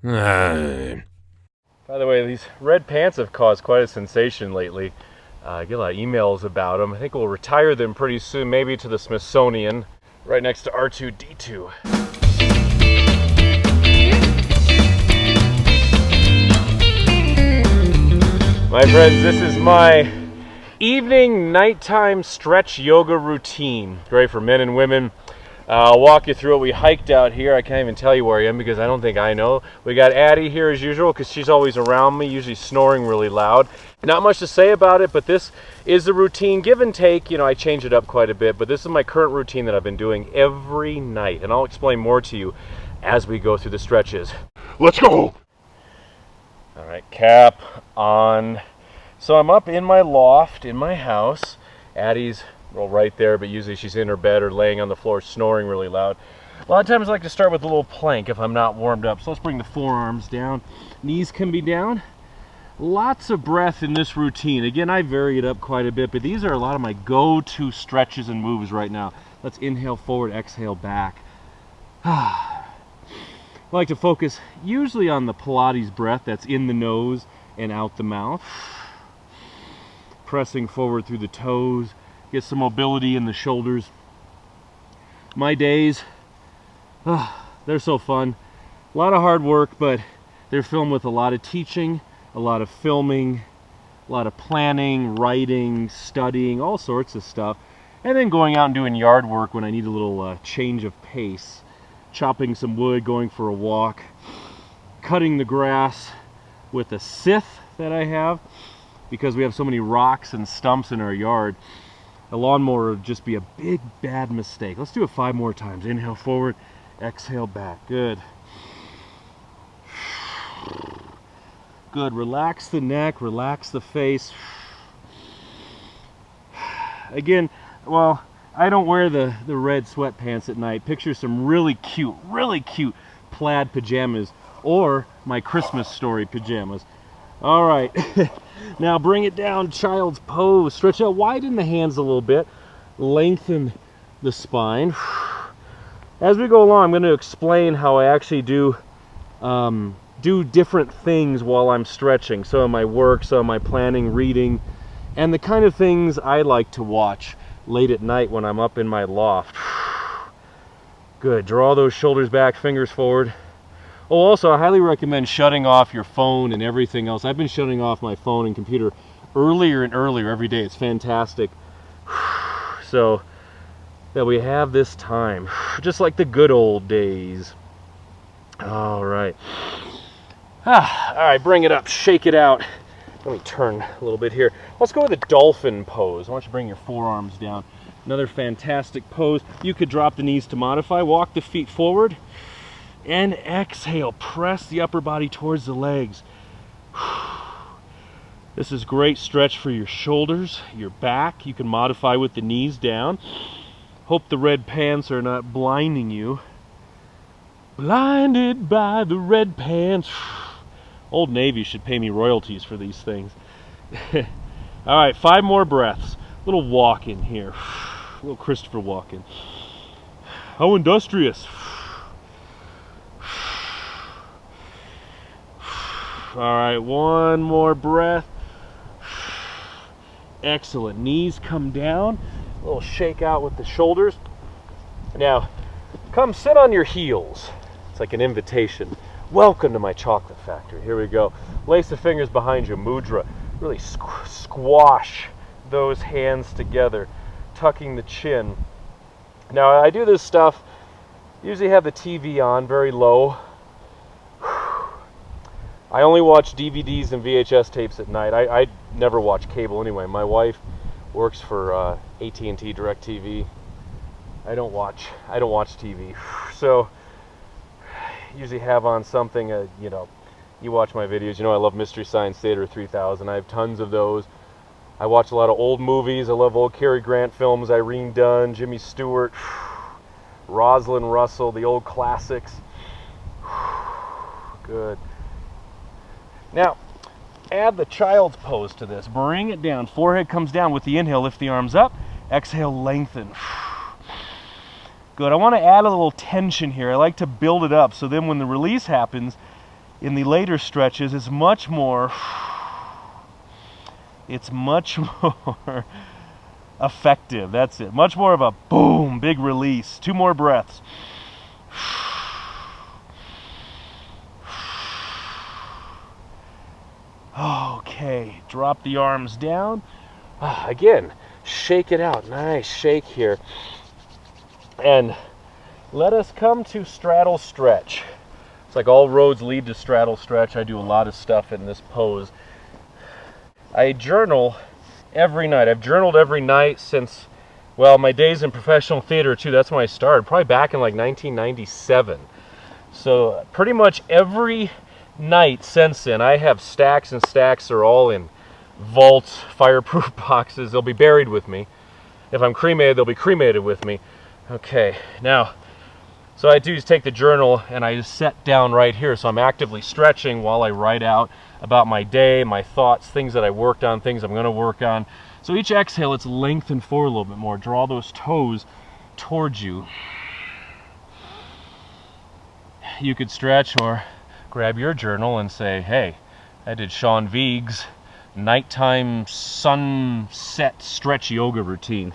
By the way, these red pants have caused quite a sensation lately. I get a lot of emails about them. I think we'll retire them pretty soon, maybe to the Smithsonian, right next to R2-D2. My friends, this is my evening, nighttime stretch yoga routine. Great for men and women. I'll walk you through it. We hiked out here. I can't even tell you where I am because I don't think I know. We got Addie here as usual because she's always around me, usually snoring really loud. Not much to say about it, but this is the routine. Give and take, I change it up quite a bit, but this is my current routine that I've been doing every night, and I'll explain more to you as we go through the stretches. Let's go! All right, cap on. So I'm up in my loft in my house. Addie's right there, but usually she's in her bed or laying on the floor snoring really loud. A lot of times I like to start with a little plank if I'm not warmed up. So let's bring the forearms down. Knees can be down. Lots of breath in this routine. Again, I vary it up quite a bit, but these are a lot of my go-to stretches and moves right now. Let's inhale forward, exhale back. I like to focus usually on the Pilates breath that's in the nose and out the mouth. Pressing forward through the toes. Get some mobility in the shoulders. My days, they're so fun. A lot of hard work, but they're filled with a lot of teaching, a lot of filming, a lot of planning, writing, studying, all sorts of stuff. And then going out and doing yard work when I need a little change of pace. Chopping some wood, going for a walk, cutting the grass with a scythe that I have because we have so many rocks and stumps in our yard. A lawnmower would just be a big bad mistake. Let's do it 5 more times. Inhale forward, exhale back. Good. Good. Relax the neck, relax the face. Again, well, I don't wear the red sweatpants at night. Picture some really cute plaid pajamas or my Christmas Story pajamas. All right. Now bring it down, child's pose. Stretch out, widen the hands a little bit. Lengthen the spine. As we go along, I'm going to explain how I actually do different things while I'm stretching. Some of my work, some of my planning, reading, and the kind of things I like to watch late at night when I'm up in my loft. Good. Draw those shoulders back, fingers forward. Oh, also, I highly recommend shutting off your phone and everything else. I've been shutting off my phone and computer earlier and earlier every day. It's fantastic. So that we have this time, just like the good old days. All right. All right, bring it up, shake it out. Let me turn a little bit here. Let's go with the Dolphin Pose. I want you to bring your forearms down. Another fantastic pose. You could drop the knees to modify. Walk the feet forward. And exhale. Press the upper body towards the legs. This is great stretch for your shoulders, your back. You can modify with the knees down. Hope the red pants are not blinding you. Blinded by the red pants. Old Navy should pay me royalties for these things. All right, 5 more breaths. A little walk in here. A little Christopher Walken. How industrious. All right, 1 more breath. Excellent. Knees come down. A little shake out with the shoulders. Now, come sit on your heels. It's like an invitation. Welcome to my chocolate factory. Here we go. Lace the fingers behind you, mudra. Really squash those hands together, tucking the chin. Now, I do this stuff, usually have the TV on very low. I only watch DVDs and VHS tapes at night. I never watch cable anyway. My wife works for AT&T DirecTV. I don't watch TV. So usually have on something, you watch my videos, I love Mystery Science Theater 3000. I have tons of those. I watch a lot of old movies. I love old Cary Grant films, Irene Dunne, Jimmy Stewart, Rosalind Russell, the old classics. Good. Now, add the child's pose to this. Bring it down. Forehead comes down with the inhale. Lift the arms up. Exhale, lengthen. Good. I want to add a little tension here. I like to build it up so then when the release happens, In the later stretches, it's much more effective. That's it. Much more of a boom, big release. 2 more breaths. Okay, drop the arms down. Again, shake it out. Nice shake here. And let us come to straddle stretch. It's like all roads lead to straddle stretch. I do a lot of stuff in this pose. I journal every night. I've journaled every night since, well, my days in professional theater too. That's when I started, probably back in like 1997. So pretty much every night since then, I have stacks and stacks. They're all in vaults, fireproof boxes. They'll be buried with me. If I'm cremated, they'll be cremated with me. Okay, now, so I do is take the journal and I just set down right here. So I'm actively stretching while I write out about my day, my thoughts, things that I worked on, things I'm going to work on. So each exhale, it's lengthen forward a little bit more. Draw those toes towards you. You could stretch or grab your journal and say, hey, I did Sean Vigue's nighttime sunset stretch yoga routine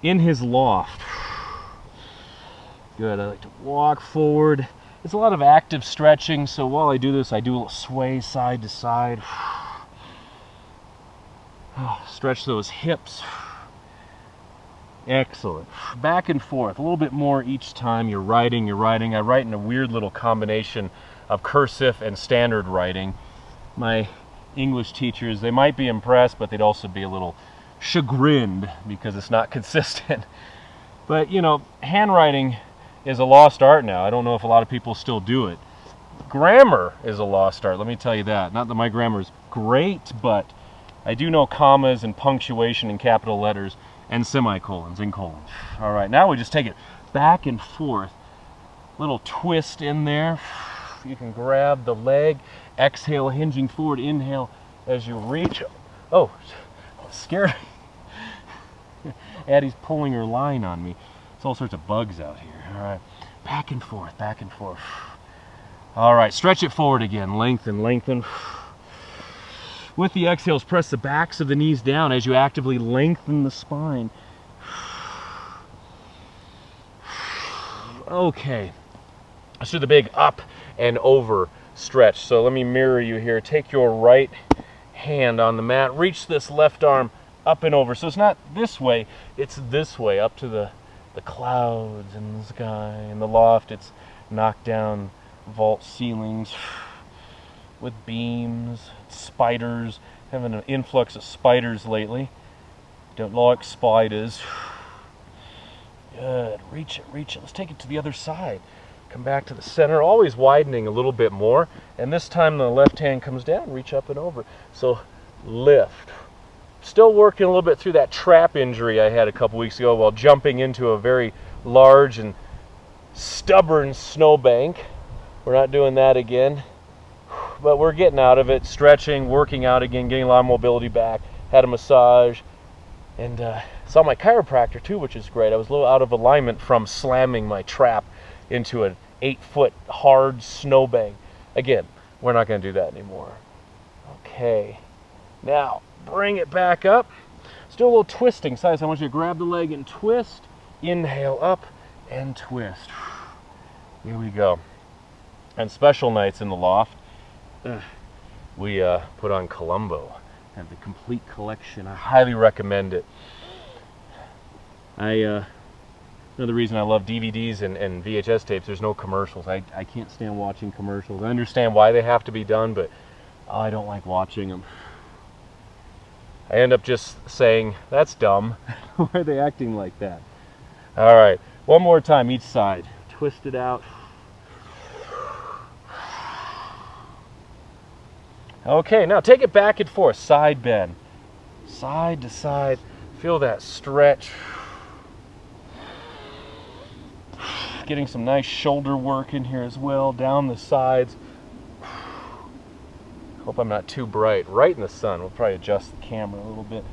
in his loft. Good. I like to walk forward. It's a lot of active stretching, so while I do this, I do a little sway side to side. Stretch those hips. Excellent. Back and forth, a little bit more each time you're writing. I write in a weird little combination of cursive and standard writing. My English teachers, they might be impressed, but they'd also be a little chagrined because it's not consistent. But, you know, handwriting is a lost art now. I don't know if a lot of people still do it. Grammar is a lost art, let me tell you that. Not that my grammar is great, but I do know commas and punctuation and capital letters and semicolons and colons. All right, now we just take it back and forth. Little twist in there. You can grab the leg, exhale, hinging forward, inhale as you reach. Oh, scared. Addie's pulling her line on me. It's all sorts of bugs out here. All right, back and forth, back and forth. All right, stretch it forward again. Lengthen, lengthen. With the exhales, press the backs of the knees down as you actively lengthen the spine. Okay, let's do the big up and over stretch. So let me mirror you here. Take your right hand on the mat. Reach this left arm up and over. So it's not this way, it's this way, up to the clouds and the sky and the loft. It's knocked down vault ceilings with beams, spiders. Having an influx of spiders lately. Don't like spiders. Good. Reach it, reach it. Let's take it to the other side. Come back to the center, always widening a little bit more. And this time the left hand comes down, reach up and over. So lift. Still working a little bit through that trap injury I had a couple weeks ago while jumping into a very large and stubborn snowbank. We're not doing that again. But we're getting out of it, stretching, working out again, getting a lot of mobility back. Had a massage, and saw my chiropractor too, which is great. I was a little out of alignment from slamming my trap into an 8-foot hard snowbank. Again, we're not going to do that anymore. Okay, now bring it back up. Let's do a little twisting. Size. I want you to grab the leg and twist. Inhale up and twist. Here we go. And special nights in the loft, we put on Columbo. Have the complete collection. I highly recommend it. Another reason I love DVDs and VHS tapes, there's no commercials. I can't stand watching commercials. I understand why they have to be done, but I don't like watching them. I end up just saying, that's dumb. Why are they acting like that? All right, one more time each side. Twist it out. Okay, now take it back and forth, side bend. Side to side, feel that stretch. Getting some nice shoulder work in here as well, down the sides. Hope I'm not too bright. Right in the sun. We'll probably adjust the camera a little bit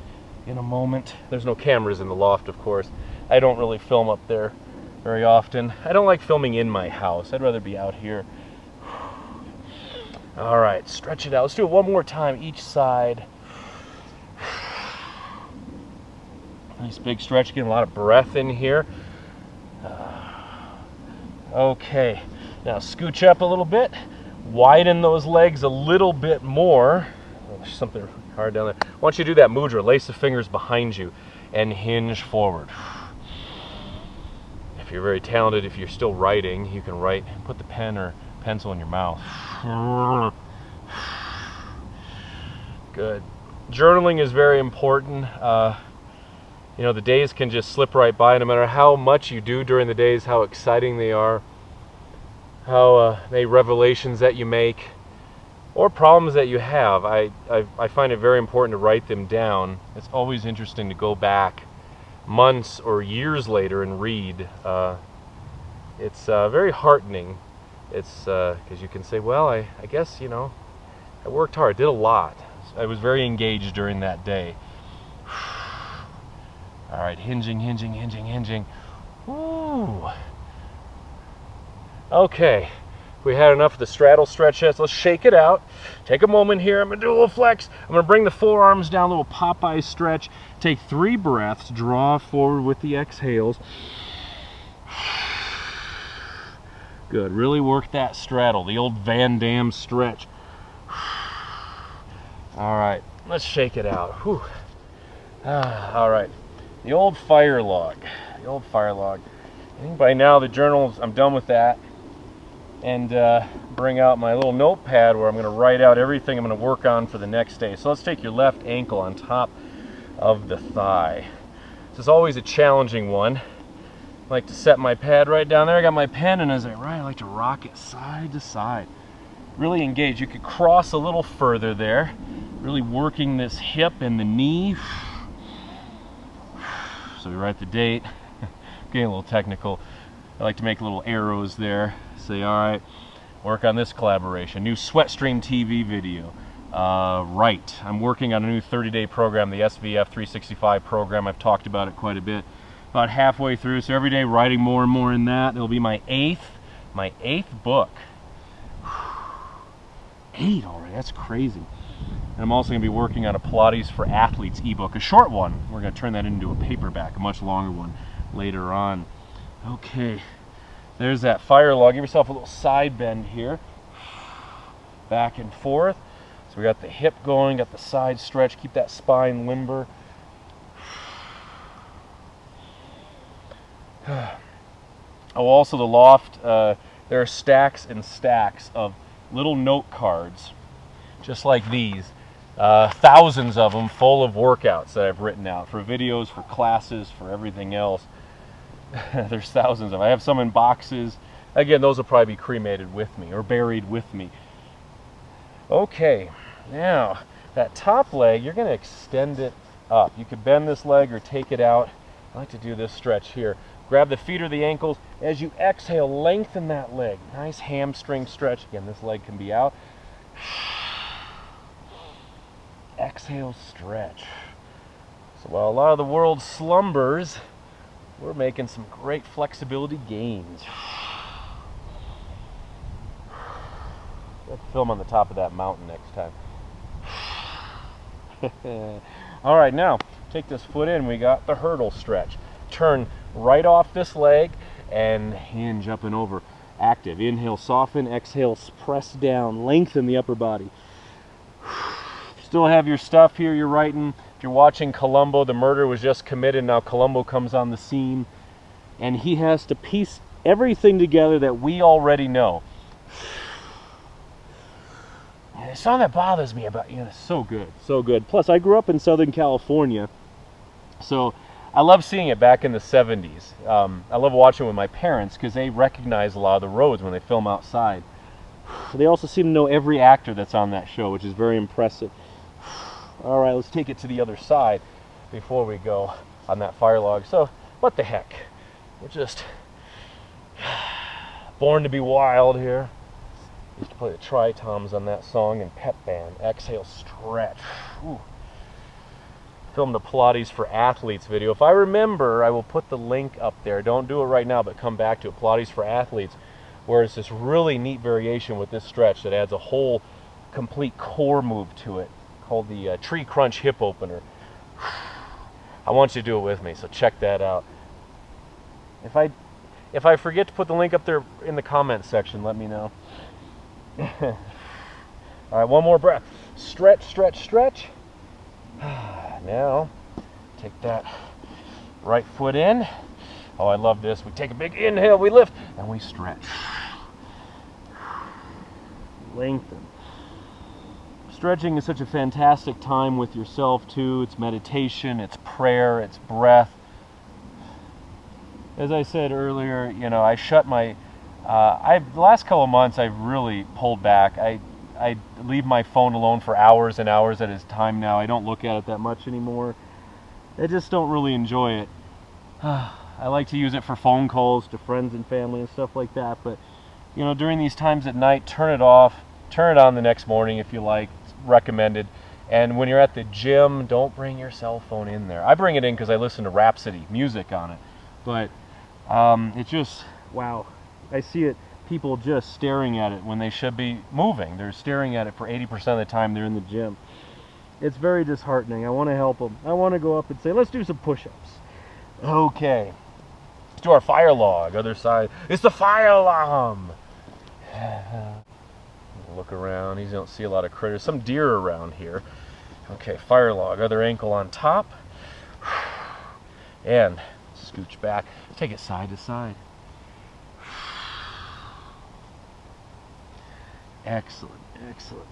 in a moment. There's no cameras in the loft, of course. I don't really film up there very often. I don't like filming in my house. I'd rather be out here. All right, stretch it out. Let's do it one more time each side. Nice big stretch, getting a lot of breath in here. Okay, now scooch up a little bit, widen those legs a little bit more. Oh, there's something hard down there. I want you to do that mudra, lace the fingers behind you and hinge forward. If you're very talented, if you're still writing, you can write, put the pen or pencil in your mouth. Good. Journaling is very important. You know, the days can just slip right by, no matter how much you do during the days, how exciting they are, how many revelations that you make, or problems that you have. I find it very important to write them down. It's always interesting to go back months or years later and read. It's very heartening. It's because you can say, well, I guess, you know, I worked hard, did a lot. I was very engaged during that day. All right, hinging, hinging, hinging, hinging. Woo. Okay, we had enough of the straddle stretch. Let's shake it out. Take a moment here. I'm gonna do a little flex. I'm gonna bring the forearms down, a little Popeye stretch. Take 3 breaths, draw forward with the exhales. Good, really work that straddle, the old Van Damme stretch. All right, let's shake it out. Whew. All right. The old fire log. The old fire log. I think by now the journals, I'm done with that. And bring out my little notepad where I'm going to write out everything I'm going to work on for the next day. So let's take your left ankle on top of the thigh. This is always a challenging one. I like to set my pad right down there. I got my pen, and as I write, I like to rock it side to side. Really engage. You could cross a little further there. Really working this hip and the knee. So we write the date. Getting a little technical. I like to make little arrows there. Say, all right, work on this collaboration. New Sweatstream TV video. Right, I'm working on a new 30-day program, the SVF 365 program. I've talked about it quite a bit. About halfway through, so every day writing more and more in that. It'll be my eighth book. 8 already, that's crazy. And I'm also going to be working on a Pilates for Athletes ebook, a short one. We're going to turn that into a paperback, a much longer one later on. Okay, there's that fire log. Give yourself a little side bend here. Back and forth. So we got the hip going, got the side stretch, keep that spine limber. Oh, also the loft, there are stacks and stacks of little note cards, just like these. Thousands of them full of workouts that I've written out for videos, for classes, for everything else. There's thousands of them. I have some in boxes. Again, those will probably be cremated with me or buried with me. Okay, now that top leg, you're going to extend it up. You could bend this leg or take it out. I like to do this stretch here. Grab the feet or the ankles. As you exhale, lengthen that leg. Nice hamstring stretch. Again, this leg can be out. Exhale, stretch. So while a lot of the world slumbers, we're making some great flexibility gains. Let's film on the top of that mountain next time. All right, now take this foot in. We got the hurdle stretch. Turn right off this leg and hinge up and over. Active. Inhale, soften. Exhale, press down. Lengthen the upper body. Still have your stuff here you're writing. If you're watching Columbo, the murder was just committed. Now Columbo comes on the scene, and he has to piece everything together that we already know. And the song that bothers me about, it's so good, so good. Plus, I grew up in Southern California, so I love seeing it back in the 70s. I love watching with my parents because they recognize a lot of the roads when they film outside. They also seem to know every actor that's on that show, which is very impressive. All right, let's take it to the other side before we go on that fire log. So, what the heck? We're just born to be wild here. Used to play the tri-toms on that song in pep band. Exhale, stretch. Ooh. Filmed a Pilates for Athletes video. If I remember, I will put the link up there. Don't do it right now, but come back to it. Pilates for Athletes, where it's this really neat variation with this stretch that adds a whole complete core move to it called the tree crunch hip opener. I want you to do it with me, so check that out. If I forget to put the link up there in the comments section, let me know. All right, one more breath. Stretch, stretch, stretch. Now, take that right foot in. Oh, I love this. We take a big inhale, we lift, and we stretch. Lengthen. Stretching is such a fantastic time with yourself too. It's meditation, it's prayer, it's breath. As I said earlier, you know, I shut my, the last couple of months I've really pulled back. I leave my phone alone for hours and hours at a time now. I don't look at it that much anymore. I just don't really enjoy it. I like to use it for phone calls to friends and family and stuff like that, but you know, during these times at night, turn it off, turn it on the next morning if you like. It's recommended. And when you're at the gym, don't bring your cell phone in there. I bring it in because I listen to Rhapsody music on it, but it's just, wow, I see it, people just staring at it when they should be moving. They're staring at it for 80% of the time they're in the gym. It's very disheartening. I want to help them. I want to go up and say, let's do some push-ups. Okay, let's do our fire log. Other side, it's the fire alarm. Look around, you don't see a lot of critters. Some deer around here. Okay, fire log, other ankle on top. And scooch back, take it side to side. Excellent, excellent.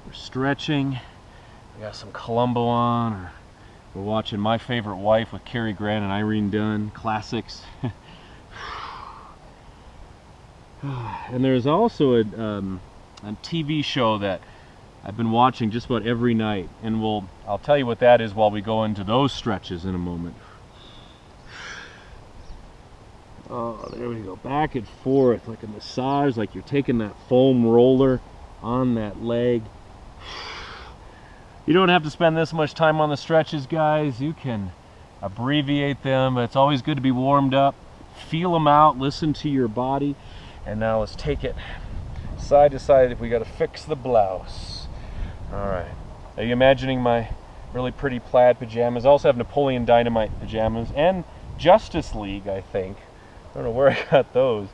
We're stretching. We got some Columbo on, or we're watching My Favorite Wife with Cary Grant and Irene Dunn, classics. And there's also a TV show that I've been watching just about every night, and I'll tell you what that is while we go into those stretches in a moment. Oh, there we go, back and forth like a massage, like you're taking that foam roller on that leg. You don't have to spend this much time on the stretches, guys. You can abbreviate them, but it's always good to be warmed up. Feel them out, listen to your body. And now let's take it side to side if we got to fix the blouse. All right. Are you imagining my really pretty plaid pajamas? I also have Napoleon Dynamite pajamas and Justice League, I think. I don't know where I got those.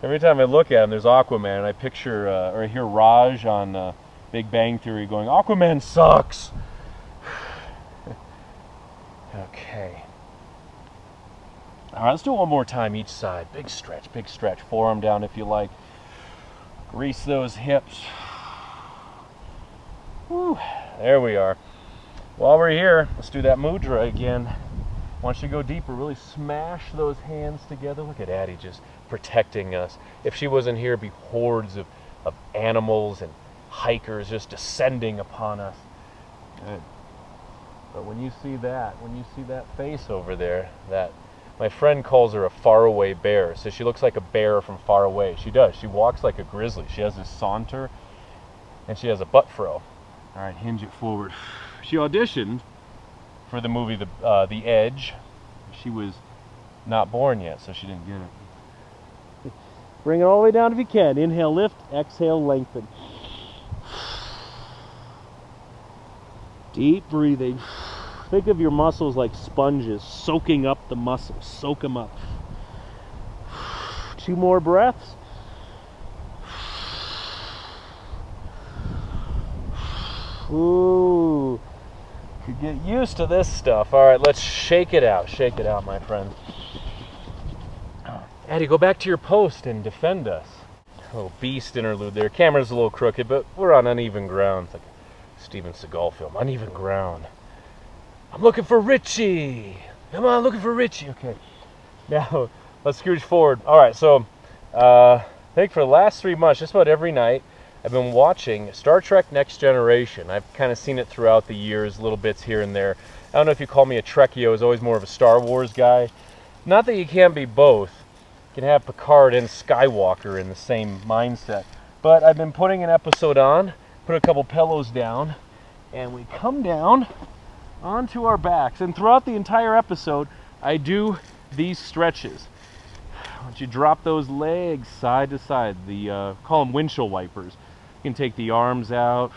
Every time I look at them, there's Aquaman. I picture or I hear Raj on Big Bang Theory going, Aquaman sucks. Okay. All right, let's do it one more time each side. Big stretch. Forearm down if you like. Grease those hips. Woo, there we are. While we're here, let's do that mudra again. Once you go deeper, really smash those hands together. Look at Addie just protecting us. If she wasn't here, it'd be hordes of animals and hikers just descending upon us. Good. But when you see that face over there, that my friend calls her a faraway bear. So she looks like a bear from far away. She does. She walks like a grizzly. She has this saunter, and she has a butt fro. All right, hinge it forward. She auditioned for the movie The Edge. She was not born yet, so she didn't get it. Bring it all the way down if you can. Inhale, lift. Exhale, lengthen. Deep breathing. Think of your muscles like sponges, soaking up the muscles. Soak them up. 2 more breaths. Ooh. Could get used to this stuff. All right, let's shake it out. Shake it out, my friend. Addie, go back to your post and defend us. Oh, beast interlude there. Camera's a little crooked, but we're on uneven ground. It's like a Steven Seagal film. Uneven ground. I'm looking for Richie. Come on, looking for Richie. Okay. Now, let's scooch forward. All right, so I think for the last 3 months, just about every night, I've been watching Star Trek Next Generation. I've kind of seen it throughout the years, little bits here and there. I don't know if you call me a Trekkie. I was always more of a Star Wars guy. Not that you can't be both. You can have Picard and Skywalker in the same mindset. But I've been putting an episode on, put a couple pillows down, and we come down onto our backs. And throughout the entire episode, I do these stretches. Once you drop those legs side to side, call them windshield wipers. You can take the arms out.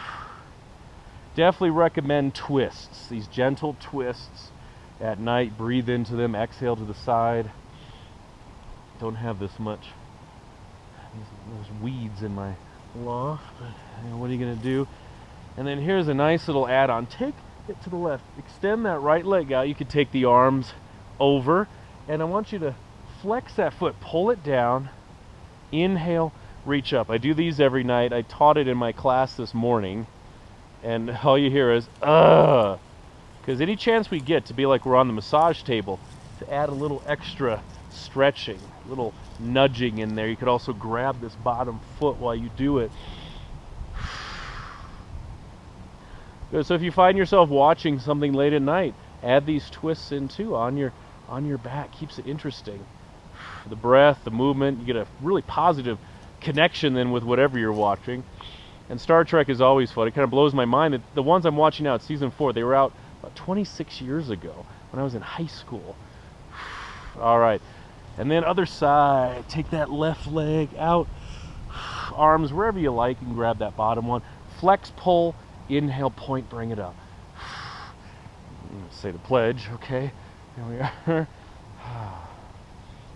Definitely recommend twists, these gentle twists at night. Breathe into them, exhale to the side. Don't have this much. There's weeds in my loft, but you know, what are you going to do? And then here's a nice little add-on. Take it to the left. Extend that right leg out. You could take the arms over, and I want you to flex that foot. Pull it down. Inhale, reach up. I do these every night. I taught it in my class this morning. And all you hear is, ugh. Because any chance we get to be like we're on the massage table, to add a little extra stretching, a little nudging in there. You could also grab this bottom foot while you do it. Good. So if you find yourself watching something late at night, add these twists in too on your back. Keeps it interesting. The breath, the movement, you get a really positive connection then with whatever you're watching. And Star Trek is always fun. It kind of blows my mind that the ones I'm watching now, it's season 4, they were out about 26 years ago when I was in high school. All right. And then other side, take that left leg out, arms wherever you like, and grab that bottom one. Flex, pull, inhale, point, bring it up. Say the pledge, okay? Here we are.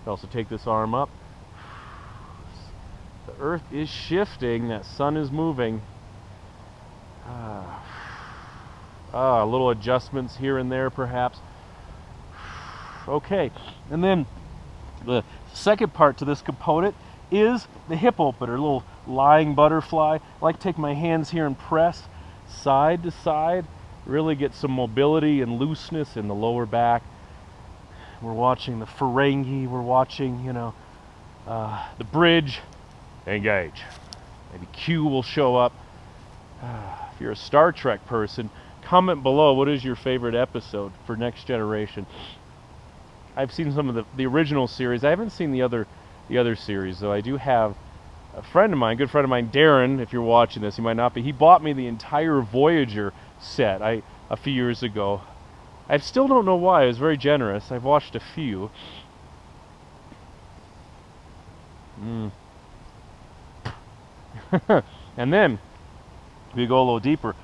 You also take this arm up. The earth is shifting, that sun is moving. Little adjustments here and there perhaps. Okay, and then the second part to this component is the hip opener, a little lying butterfly. I like to take my hands here and press side to side, really get some mobility and looseness in the lower back. We're watching the Ferengi, we're watching, the bridge. Engage. Maybe Q will show up. If you're a Star Trek person, comment below what is your favorite episode for Next Generation. I've seen some of the original series. I haven't seen the other series, though. I do have a friend of mine, good friend of mine, Darren, if you're watching this, he might not be. He bought me the entire Voyager set a few years ago. I still don't know why. I was very generous. I've watched a few. And then we go a little deeper.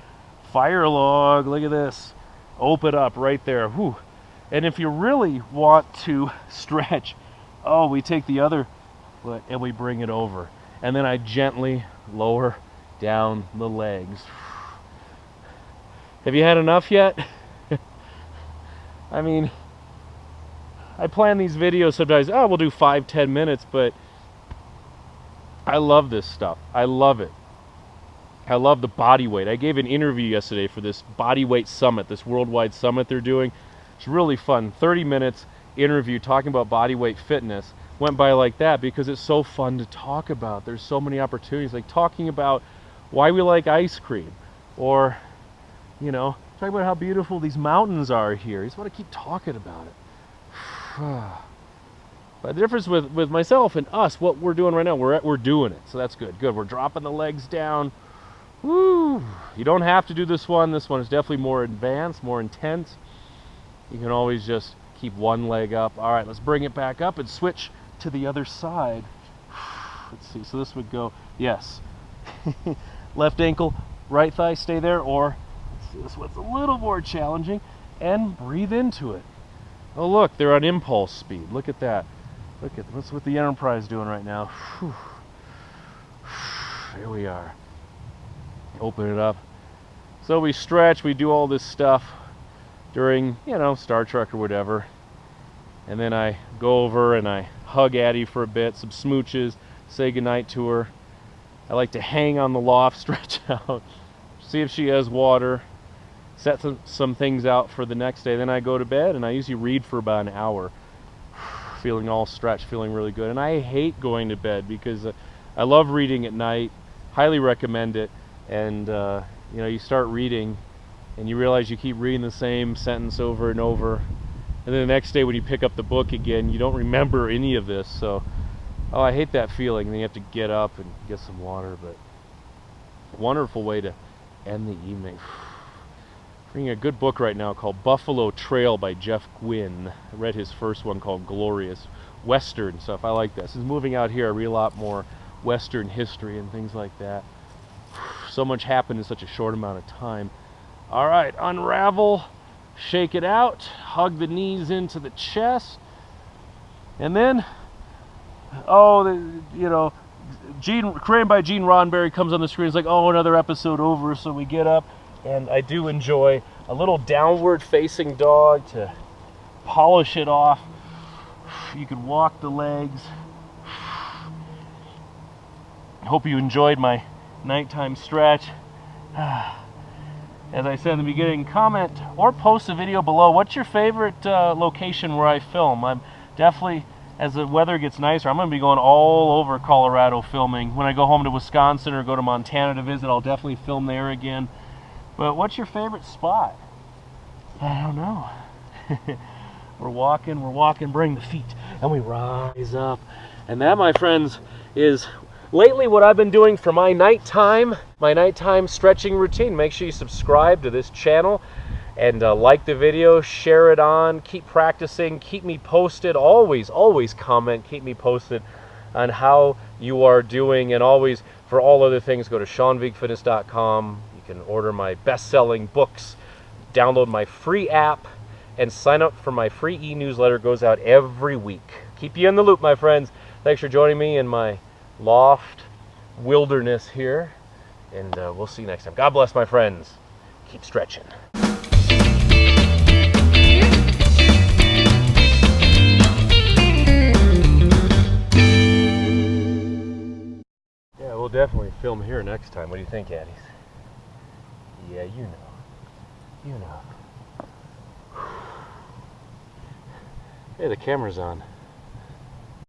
Fire log, look at this. Open up right there. Whew. And if you really want to stretch, we take the other foot and we bring it over. And then I gently lower down the legs. Have you had enough yet? I mean, I plan these videos sometimes, we'll do 5-10 minutes, but I love this stuff. I love it. I love the body weight. I gave an interview yesterday for this body weight summit, this worldwide summit they're doing. It's really fun. 30 minutes interview talking about body weight fitness. Went by like that because it's so fun to talk about. There's so many opportunities, like talking about why we like ice cream, or, talking about how beautiful these mountains are here. You just want to keep talking about it. But the difference with myself and us, what we're doing right now, we're doing it. So that's good. Good. We're dropping the legs down. Woo! You don't have to do this one. This one is definitely more advanced, more intense. You can always just keep one leg up. All right, let's bring it back up and switch to the other side. Let's see. So this would go, yes. Left ankle, right thigh, stay there. Or let's see, this one's a little more challenging. And breathe into it. Oh, look, they're on impulse speed. Look at that. Look at what's with the Enterprise doing right now. Whew. Here we are. Open it up. So we stretch, we do all this stuff during, Star Trek or whatever. And then I go over and I hug Addie for a bit, some smooches, say goodnight to her. I like to hang on the loft, stretch out, see if she has water, set some things out for the next day. Then I go to bed and I usually read for about an hour. Feeling all stretched, feeling really good. And I hate going to bed because I love reading at night. Highly recommend it. And you start reading and you realize you keep reading the same sentence over and over. And then the next day when you pick up the book again, you don't remember any of this. So, I hate that feeling. And then you have to get up and get some water. But wonderful way to end the evening. Reading a good book right now called Buffalo Trail by Jeff Gwynne. I read his first one called Glorious. Western stuff. I like this. Is moving out here, I read a lot more Western history and things like that. So much happened in such a short amount of time. All right, unravel, shake it out, hug the knees into the chest, and then, created by Gene Roddenberry comes on the screen. It's like, oh, another episode over. So we get up, and I do enjoy a little downward facing dog to polish it off. You can walk the legs. Hope you enjoyed my nighttime stretch. As I said in the beginning, comment or post a video below. What's your favorite location where I film? I'm definitely, as the weather gets nicer, I'm going to be going all over Colorado filming. When I go home to Wisconsin or go to Montana to visit, I'll definitely film there again. But what's your favorite spot? I don't know. We're walking, bring the feet, and we rise up. And that, my friends, is lately what I've been doing for my nighttime stretching routine. Make sure you subscribe to this channel and like the video, share it on, keep practicing, keep me posted. Always comment, keep me posted on how you are doing. And always, for all other things, go to SeanVigueFitness.com. You can order my best-selling books, download my free app, and sign up for my free e-newsletter. Goes out every week. Keep you in the loop, my friends. Thanks for joining me in my loft wilderness here, and we'll see you next time. God bless, my friends. Keep stretching. Yeah, we'll definitely film here next time. What do you think, Addies? Yeah, you know. Hey, the camera's on.